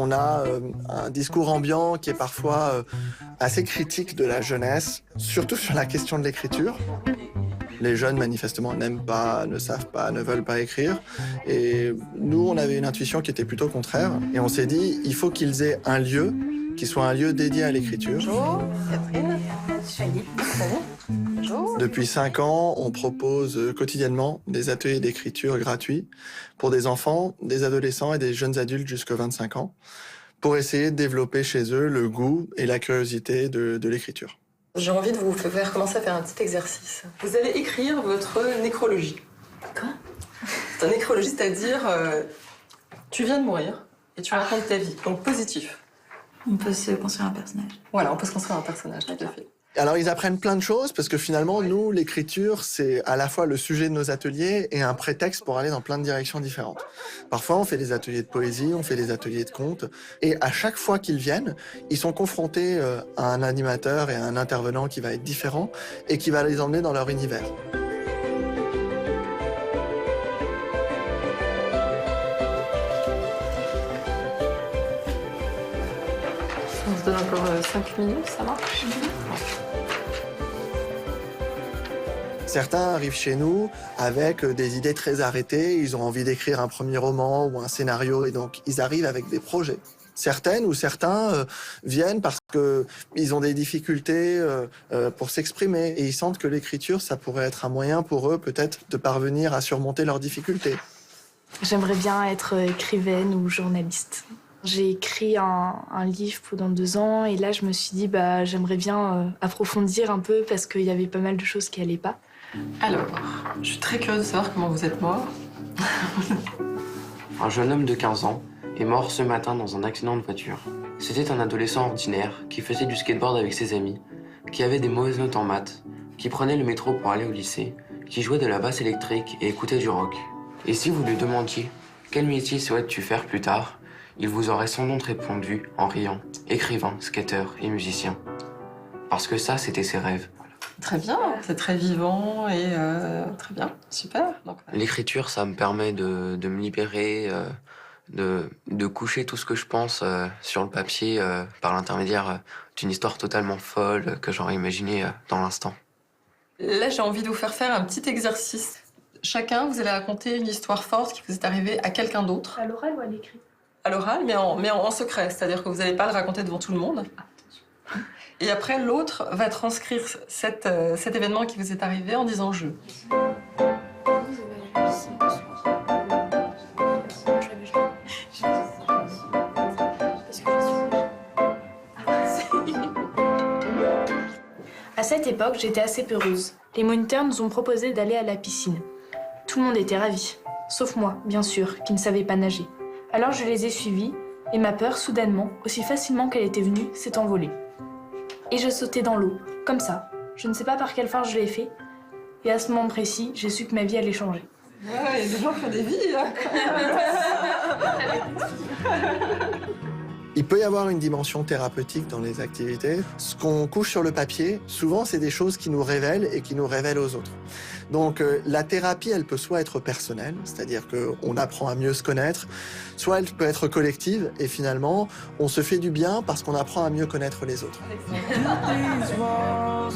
On a un discours ambiant qui est parfois assez critique de la jeunesse, surtout sur la question de l'écriture. Les jeunes, manifestement, n'aiment pas, ne savent pas, ne veulent pas écrire. Et nous, on avait une intuition qui était plutôt contraire. Et on s'est dit, il faut qu'ils aient un lieu qui soit un lieu dédié à l'écriture. Bonjour, Catherine. Salut. Bonjour. Depuis 5 ans, on propose quotidiennement des ateliers d'écriture gratuits pour des enfants, des adolescents et des jeunes adultes jusqu'à 25 ans, pour essayer de développer chez eux le goût et la curiosité de l'écriture. J'ai envie de vous faire commencer à faire un petit exercice. Vous allez écrire votre nécrologie. Quoi? C'est un nécrologie, c'est-à-dire tu viens de mourir et tu racontes ta vie, donc positif. On peut se construire un personnage. Voilà, on peut se construire un personnage, tout à fait. Alors ils apprennent plein de choses parce que finalement, nous, l'écriture, c'est à la fois le sujet de nos ateliers et un prétexte pour aller dans plein de directions différentes. Parfois, on fait des ateliers de poésie, on fait des ateliers de contes, et à chaque fois qu'ils viennent, ils sont confrontés à un animateur et à un intervenant qui va être différent et qui va les emmener dans leur univers. On se donne encore 5 minutes, ça marche? Certains arrivent chez nous avec des idées très arrêtées, ils ont envie d'écrire un premier roman ou un scénario, et donc ils arrivent avec des projets. Certaines ou certains viennent parce qu'ils ont des difficultés pour s'exprimer, et ils sentent que l'écriture, ça pourrait être un moyen pour eux peut-être de parvenir à surmonter leurs difficultés. J'aimerais bien être écrivaine ou journaliste. J'ai écrit un livre pendant 2 ans et là je me suis dit j'aimerais bien approfondir un peu parce qu'il y avait pas mal de choses qui allaient pas. Alors, je suis très curieuse de savoir comment vous êtes mort. Un jeune homme de 15 ans est mort ce matin dans un accident de voiture. C'était un adolescent ordinaire qui faisait du skateboard avec ses amis, qui avait des mauvaises notes en maths, qui prenait le métro pour aller au lycée, qui jouait de la basse électrique et écoutait du rock. Et si vous lui demandiez quel métier souhaites-tu faire plus tard, il vous aurait sans doute répondu en riant, écrivain, skater et musicien. Parce que ça, c'était ses rêves. Très bien, c'est très vivant et très bien, super. Donc, L'écriture, ça me permet de me libérer, de coucher tout ce que je pense sur le papier par l'intermédiaire d'une histoire totalement folle que j'aurais imaginée dans l'instant. là, j'ai envie de vous faire un petit exercice. Chacun, vous allez raconter une histoire forte qui vous est arrivée à quelqu'un d'autre. À l'oral ou à l'écrit? À l'oral, mais en secret, c'est-à-dire que vous n'allez pas le raconter devant tout le monde. Et après, l'autre va transcrire cet événement qui vous est arrivé en disant « je ». À cette époque, j'étais assez peureuse. Les moniteurs nous ont proposé d'aller à la piscine. Tout le monde était ravi, sauf moi, bien sûr, qui ne savais pas nager. Alors je les ai suivis, et ma peur, soudainement, aussi facilement qu'elle était venue, s'est envolée. Et je sautais dans l'eau, comme ça. Je ne sais pas par quelle force je l'ai fait, et à ce moment précis, j'ai su que ma vie allait changer. Ouais, il y a des gens qui ont des vies, là. Il peut y avoir une dimension thérapeutique dans les activités. Ce qu'on couche sur le papier, souvent, c'est des choses qui nous révèlent et qui nous révèlent aux autres. Donc la thérapie, elle peut soit être personnelle, c'est-à-dire qu'on apprend à mieux se connaître, soit elle peut être collective, et finalement, on se fait du bien parce qu'on apprend à mieux connaître les autres. Alexandre.